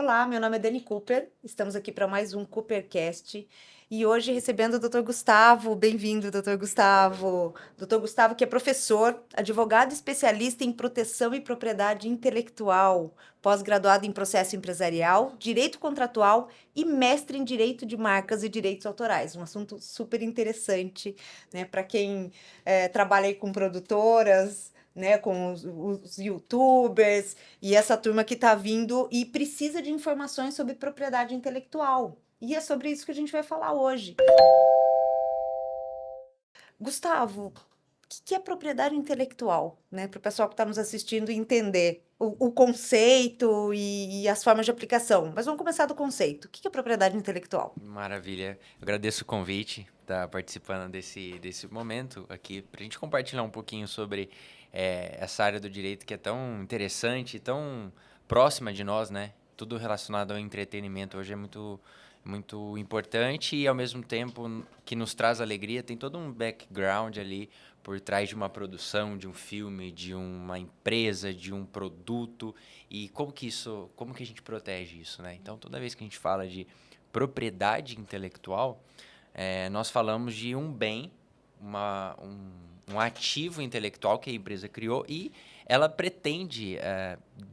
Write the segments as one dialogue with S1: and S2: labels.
S1: Olá, meu nome é Dani Cooper, estamos aqui para mais um Coopercast e hoje recebendo o Dr. Gustavo. Bem-vindo, Dr. Gustavo. Dr. Gustavo, que é professor, advogado especialista em proteção e propriedade intelectual, pós-graduado em processo empresarial, direito contratual e mestre em direito de marcas e direitos autorais. Um assunto super interessante, né, para quem trabalha aí com produtoras, né, com os YouTubers e essa turma que está vindo e precisa de informações sobre propriedade intelectual. E é sobre isso que a gente vai falar hoje. Gustavo, o que é propriedade intelectual, né? Para o pessoal que está nos assistindo entender o conceito e as formas de aplicação. Mas vamos começar do conceito. O que é propriedade intelectual?
S2: Maravilha. Eu agradeço o convite, estar participando desse momento aqui, para a gente compartilhar um pouquinho sobre essa área do direito que é tão interessante, tão próxima de nós, né? Tudo relacionado ao entretenimento hoje é muito importante e, ao mesmo tempo, que nos traz alegria. Tem todo um background ali por trás de uma produção, de um filme, de uma empresa, de um produto. E como que a gente protege isso, né? Então, toda vez que a gente fala de propriedade intelectual, nós falamos de um bem, um ativo intelectual que a empresa criou e ela pretende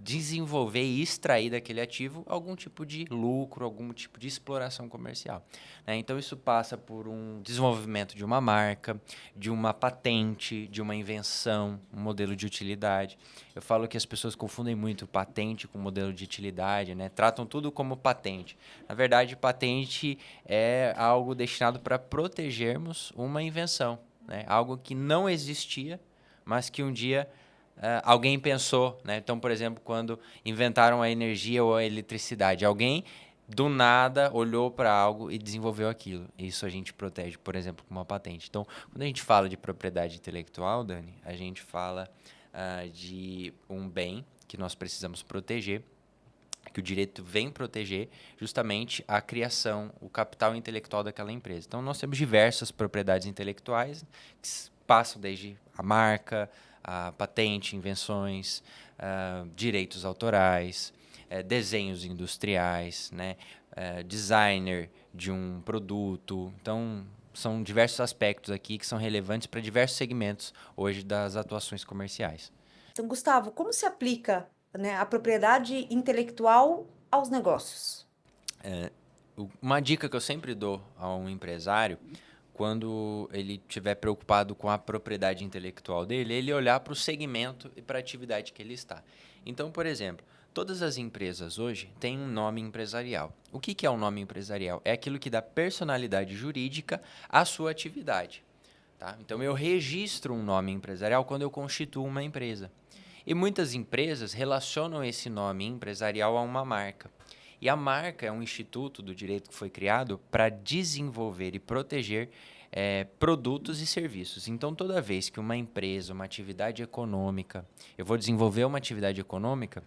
S2: desenvolver e extrair daquele ativo algum tipo de lucro, algum tipo de exploração comercial, né? Então, isso passa por um desenvolvimento de uma marca, de uma patente, de uma invenção, um modelo de utilidade. Eu falo que as pessoas confundem muito patente com modelo de utilidade, né? Tratam tudo como patente. Na verdade, patente é algo destinado para protegermos uma invenção, né? Algo que não existia, mas que um dia alguém pensou, né? Então, por exemplo, quando inventaram a energia ou a eletricidade, alguém do nada olhou para algo e desenvolveu aquilo. Isso a gente protege, por exemplo, com uma patente. Então, quando a gente fala de propriedade intelectual, Dani, a gente fala de um bem que nós precisamos proteger, que o direito vem proteger justamente a criação, o capital intelectual daquela empresa. Então, nós temos diversas propriedades intelectuais que passam desde a marca, a patente, invenções, direitos autorais, desenhos industriais, né, designer de um produto. Então, são diversos aspectos aqui que são relevantes para diversos segmentos hoje das atuações comerciais.
S1: Então, Gustavo, como se aplica, né, a propriedade intelectual aos negócios?
S2: Uma dica que eu sempre dou a um empresário, quando ele estiver preocupado com a propriedade intelectual dele, é ele olhar para o segmento e para a atividade que ele está. Então, por exemplo, todas as empresas hoje têm um nome empresarial. O que é um nome empresarial? É aquilo que dá personalidade jurídica à sua atividade. Tá? Então, eu registro um nome empresarial quando eu constituo uma empresa. E muitas empresas relacionam esse nome empresarial a uma marca. E a marca é um instituto do direito que foi criado para desenvolver e proteger produtos e serviços. Então, toda vez que uma empresa, uma atividade econômica, eu vou desenvolver uma atividade econômica,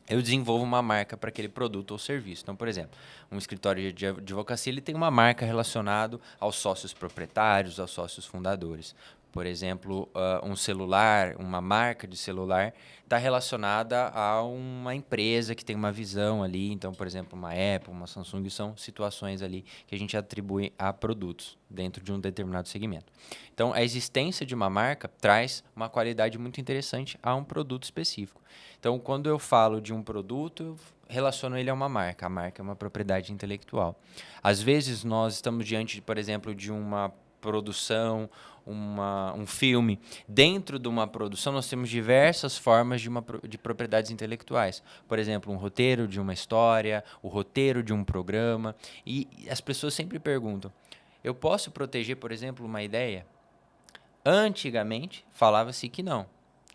S2: eu desenvolvo uma marca para aquele produto ou serviço. Então, por exemplo, um escritório de advocacia ele tem uma marca relacionada aos sócios proprietários, aos sócios fundadores. Por exemplo, um celular, uma marca de celular está relacionada a uma empresa que tem uma visão ali. Então, por exemplo, uma Apple, uma Samsung, são situações ali que a gente atribui a produtos dentro de um determinado segmento. Então, a existência de uma marca traz uma qualidade muito interessante a um produto específico. Então, quando eu falo de um produto, eu relaciono ele a uma marca. A marca é uma propriedade intelectual. Às vezes, nós estamos diante, por exemplo, de uma produção, um filme. Dentro de uma produção, nós temos diversas formas de propriedades intelectuais. Por exemplo, um roteiro de uma história, o roteiro de um programa. E as pessoas sempre perguntam, eu posso proteger, por exemplo, uma ideia? Antigamente, falava-se que não.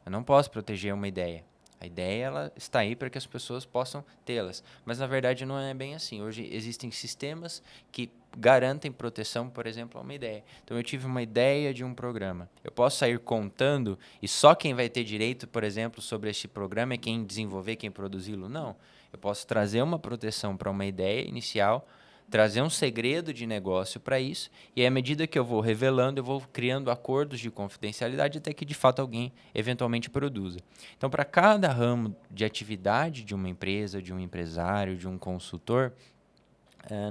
S2: Eu não posso proteger uma ideia. A ideia ela está aí para que as pessoas possam tê-las. Mas, na verdade, não é bem assim. Hoje existem sistemas que garantem proteção, por exemplo, a uma ideia. Então, eu tive uma ideia de um programa. Eu posso sair contando e só quem vai ter direito, por exemplo, sobre este programa é quem desenvolver, quem produzi-lo? Não. Eu posso trazer uma proteção para uma ideia inicial, trazer um segredo de negócio para isso, e aí, à medida que eu vou revelando, eu vou criando acordos de confidencialidade até que, de fato, alguém eventualmente produza. Então, para cada ramo de atividade de uma empresa, de um empresário, de um consultor,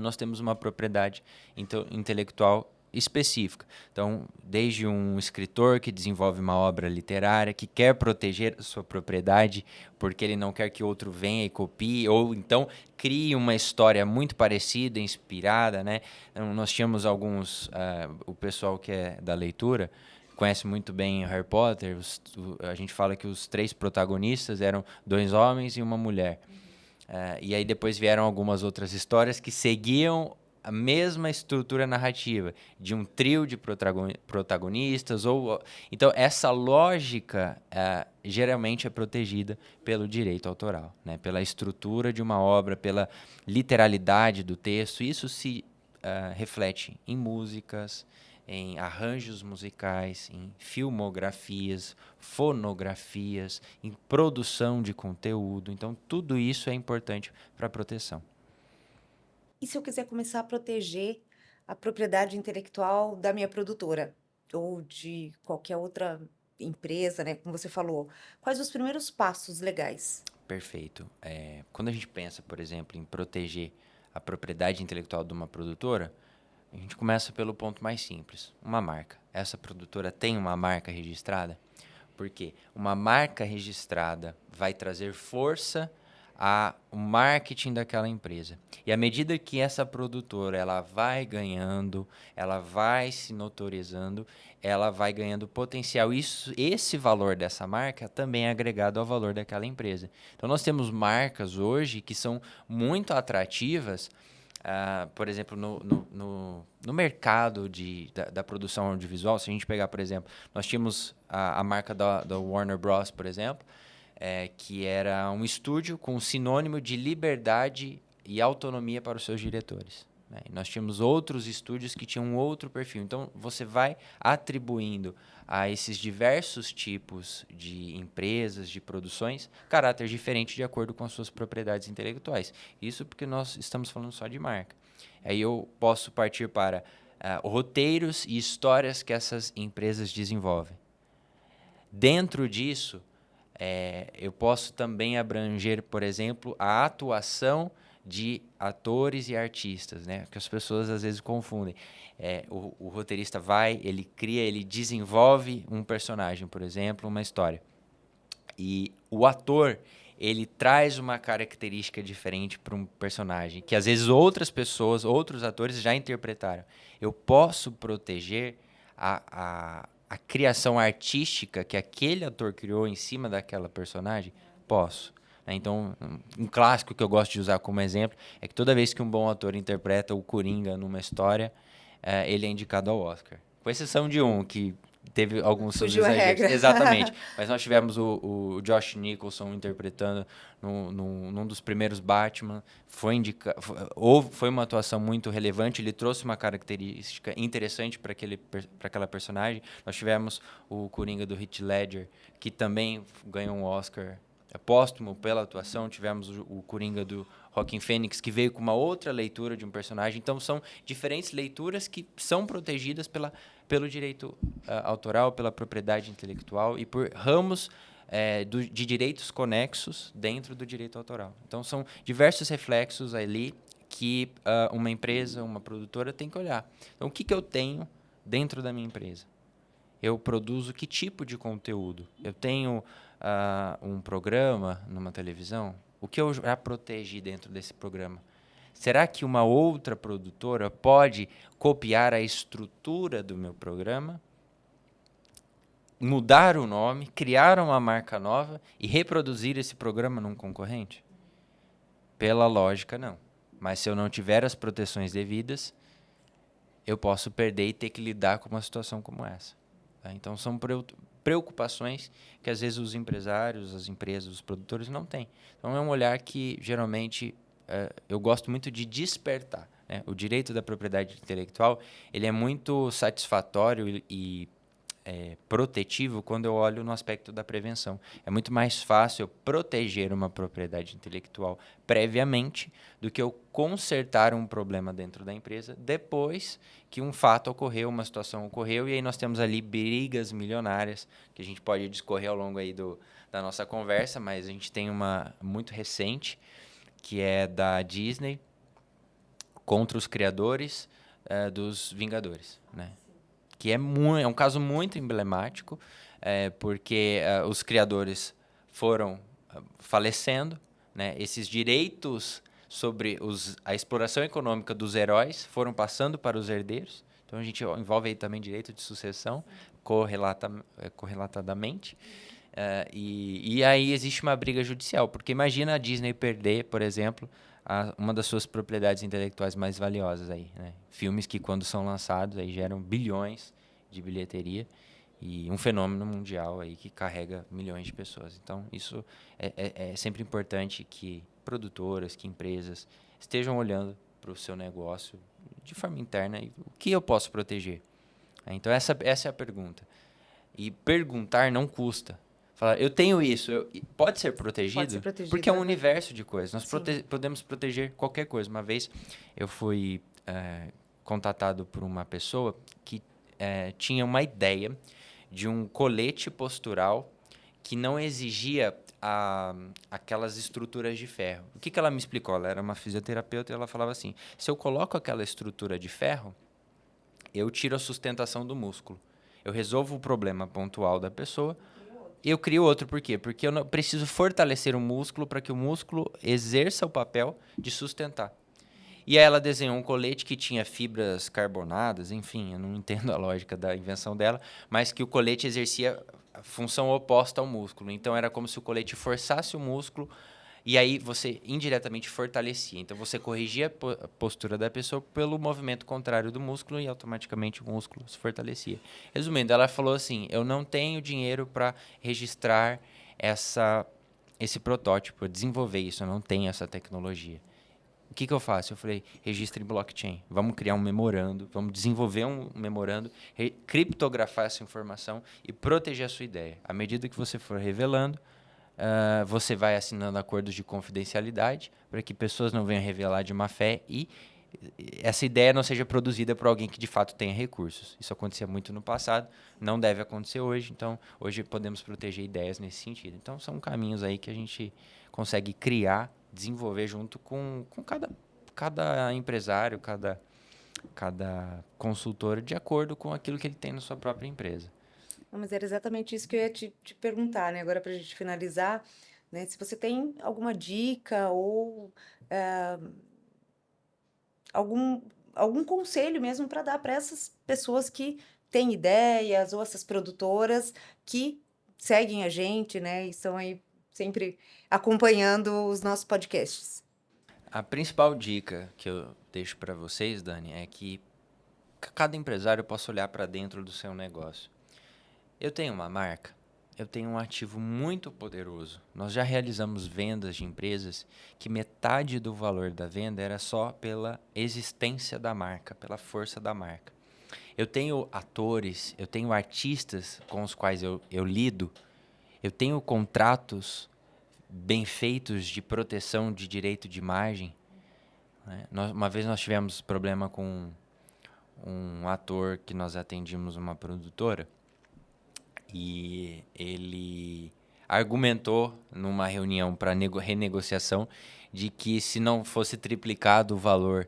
S2: nós temos uma propriedade intelectual específica. Então, desde um escritor que desenvolve uma obra literária, que quer proteger a sua propriedade porque ele não quer que outro venha e copie, ou então crie uma história muito parecida, inspirada, né? Então, nós tínhamos alguns, o pessoal que é da leitura conhece muito bem Harry Potter, a gente fala que os 3 protagonistas eram 2 homens e uma mulher. E aí depois vieram algumas outras histórias que seguiam a mesma estrutura narrativa, de um trio de protagonistas. Então, essa lógica geralmente é protegida pelo direito autoral, né? Pela estrutura de uma obra, pela literalidade do texto. Isso se reflete em músicas, em arranjos musicais, em filmografias, fonografias, em produção de conteúdo. Então, tudo isso é importante para a proteção.
S1: E se eu quiser começar a proteger a propriedade intelectual da minha produtora ou de qualquer outra empresa, né, como você falou, quais os primeiros passos legais?
S2: Perfeito. Quando a gente pensa, por exemplo, em proteger a propriedade intelectual de uma produtora, a gente começa pelo ponto mais simples, uma marca. Essa produtora tem uma marca registrada? Porque uma marca registrada vai trazer força ao marketing daquela empresa. E à medida que essa produtora ela vai ganhando, ela vai se notorizando, ela vai ganhando potencial. Esse valor dessa marca também é agregado ao valor daquela empresa. Então nós temos marcas hoje que são muito atrativas. Por exemplo, no mercado da produção audiovisual, se a gente pegar, por exemplo, nós tínhamos a marca da Warner Bros., por exemplo, que era um estúdio com sinônimo de liberdade e autonomia para os seus diretores, né? E nós tínhamos outros estúdios que tinham um outro perfil. Então, você vai atribuindo a esses diversos tipos de empresas, de produções, caráter diferente de acordo com as suas propriedades intelectuais. Isso porque nós estamos falando só de marca. Aí eu posso partir para roteiros e histórias que essas empresas desenvolvem. Dentro disso, eu posso também abranger, por exemplo, a atuação de atores e artistas, né? Que as pessoas às vezes confundem. O roteirista ele cria, ele desenvolve um personagem, por exemplo, uma história. E o ator, ele traz uma característica diferente para um personagem, que às vezes outras pessoas, outros atores já interpretaram. Eu posso proteger a criação artística que aquele ator criou em cima daquela personagem? Posso. Então, um clássico que eu gosto de usar como exemplo é que toda vez que um bom ator interpreta o Coringa numa história, ele é indicado ao Oscar. Com exceção de um, que teve alguns seus
S1: Fugiu a
S2: exageros.
S1: regra.
S2: Exatamente. Mas nós tivemos o Josh Nicholson interpretando num dos primeiros Batman. Foi uma atuação muito relevante. Ele trouxe uma característica interessante para aquela personagem. Nós tivemos o Coringa do Heath Ledger, que também ganhou um Oscar póstumo pela atuação. Tivemos o Coringa do Joaquin Phoenix, que veio com uma outra leitura de um personagem. Então, são diferentes leituras que são protegidas pelo direito autoral, pela propriedade intelectual e por ramos de direitos conexos dentro do direito autoral. Então, são diversos reflexos ali que uma empresa, uma produtora tem que olhar. Então, o que eu tenho dentro da minha empresa? Eu produzo que tipo de conteúdo? Eu tenho um programa numa televisão? O que eu já protegi dentro desse programa? Será que uma outra produtora pode copiar a estrutura do meu programa, mudar o nome, criar uma marca nova e reproduzir esse programa num concorrente? Pela lógica, não. Mas se eu não tiver as proteções devidas, eu posso perder e ter que lidar com uma situação como essa. Tá? Então, são preocupações que, às vezes, os empresários, as empresas, os produtores não têm. Então, é um olhar que, geralmente, eu gosto muito de despertar, né? O direito da propriedade intelectual ele é muito satisfatório e protetivo quando eu olho no aspecto da prevenção. É muito mais fácil eu proteger uma propriedade intelectual previamente do que eu consertar um problema dentro da empresa depois que um fato ocorreu, uma situação ocorreu, e aí nós temos ali brigas milionárias que a gente pode discorrer ao longo aí da nossa conversa, mas a gente tem uma muito recente, que é da Disney contra os criadores dos Vingadores, né? Que é um caso muito emblemático, porque os criadores foram falecendo, né? Esses direitos sobre a exploração econômica dos heróis foram passando para os herdeiros. Então, a gente envolve aí também direito de sucessão, correlatadamente. E aí existe uma briga judicial, porque imagina a Disney perder, por exemplo, uma das suas propriedades intelectuais mais valiosas aí, né? Filmes que, quando são lançados, aí geram bilhões de bilheteria e um fenômeno mundial aí que carrega milhões de pessoas. Então, isso é sempre importante que produtoras, que empresas estejam olhando para o seu negócio de forma interna e o que eu posso proteger. Então, essa é a pergunta. E perguntar não custa. Falar, eu tenho isso, pode ser protegido?
S1: Pode ser protegido,
S2: Porque é um
S1: né?
S2: universo de coisas. Nós
S1: Sim.
S2: podemos proteger qualquer coisa. Uma vez eu fui contatado por uma pessoa que tinha uma ideia de um colete postural que não exigia aquelas estruturas de ferro. O que ela me explicou? Ela era uma fisioterapeuta e ela falava assim, se eu coloco aquela estrutura de ferro, eu tiro a sustentação do músculo. Eu resolvo o problema pontual da pessoa e eu crio outro. Por quê? Porque eu não preciso fortalecer o músculo para que o músculo exerça o papel de sustentar. E aí ela desenhou um colete que tinha fibras carbonadas, enfim, eu não entendo a lógica da invenção dela, mas que o colete exercia a função oposta ao músculo. Então era como se o colete forçasse o músculo e aí você indiretamente fortalecia. Então você corrigia a postura da pessoa pelo movimento contrário do músculo e automaticamente o músculo se fortalecia. Resumindo, ela falou assim, eu não tenho dinheiro para registrar esse protótipo, desenvolver isso, eu não tenho essa tecnologia. O que eu faço? Eu falei, registre em blockchain. Vamos criar um memorando, vamos desenvolver um memorando, criptografar essa informação e proteger a sua ideia. À medida que você for revelando, você vai assinando acordos de confidencialidade para que pessoas não venham revelar de má fé e essa ideia não seja produzida por alguém que de fato tenha recursos. Isso acontecia muito no passado, não deve acontecer hoje, então hoje podemos proteger ideias nesse sentido. Então são caminhos aí que a gente consegue criar, desenvolver junto com cada empresário, cada consultor, de acordo com aquilo que ele tem na sua própria empresa.
S1: Não, mas era exatamente isso que eu ia te perguntar, né? Agora, para a gente finalizar, né? Se você tem alguma dica ou algum, algum conselho mesmo para dar para essas pessoas que têm ideias ou essas produtoras que seguem a gente, né? E estão aí sempre acompanhando os nossos podcasts.
S2: A principal dica que eu deixo para vocês, Dani, é que cada empresário possa olhar para dentro do seu negócio. Eu tenho uma marca, eu tenho um ativo muito poderoso. Nós já realizamos vendas de empresas que metade do valor da venda era só pela existência da marca, pela força da marca. Eu tenho atores, eu tenho artistas com os quais eu lido, eu tenho contratos bem feitos de proteção de direito de imagem, né? Uma vez nós tivemos problema com um ator que nós atendimos uma produtora e ele argumentou numa reunião para renegociação de que se não fosse triplicado o valor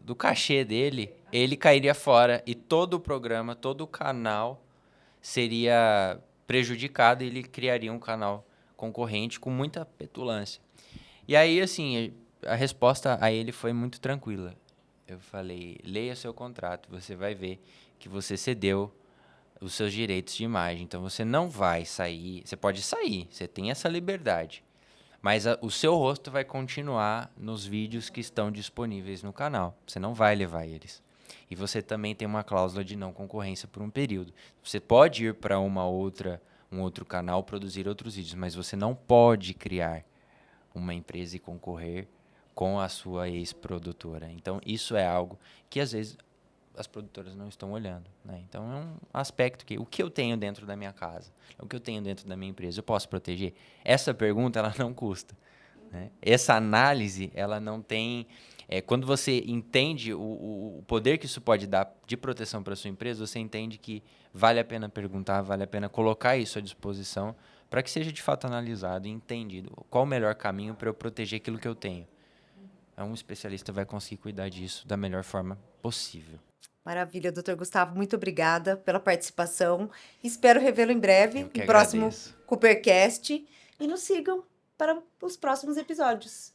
S2: do cachê dele, ele cairia fora e todo o programa, todo o canal seria prejudicado e ele criaria um canal concorrente com muita petulância. E aí, assim, a resposta a ele foi muito tranquila. Eu falei, leia seu contrato, você vai ver que você cedeu os seus direitos de imagem. Então, você não vai sair, você pode sair, você tem essa liberdade. Mas o seu rosto vai continuar nos vídeos que estão disponíveis no canal. Você não vai levar eles. E você também tem uma cláusula de não concorrência por um período. Você pode ir para um outro canal produzir outros vídeos, mas você não pode criar uma empresa e concorrer com a sua ex-produtora. Então, isso é algo que, às vezes, as produtoras não estão olhando, né? Então, é um aspecto que... O que eu tenho dentro da minha casa? O que eu tenho dentro da minha empresa? Eu posso proteger? Essa pergunta, ela não custa, né? Essa análise, ela não tem... quando você entende o poder que isso pode dar de proteção para sua empresa, você entende que vale a pena perguntar, vale a pena colocar isso à disposição para que seja de fato analisado e entendido qual o melhor caminho para eu proteger aquilo que eu tenho. Um especialista vai conseguir cuidar disso da melhor forma possível.
S1: Maravilha, doutor Gustavo, muito obrigada pela participação. Espero revê-lo em breve,
S2: Eu que
S1: no próximo
S2: agradeço.
S1: Coopercast. E nos sigam para os próximos episódios.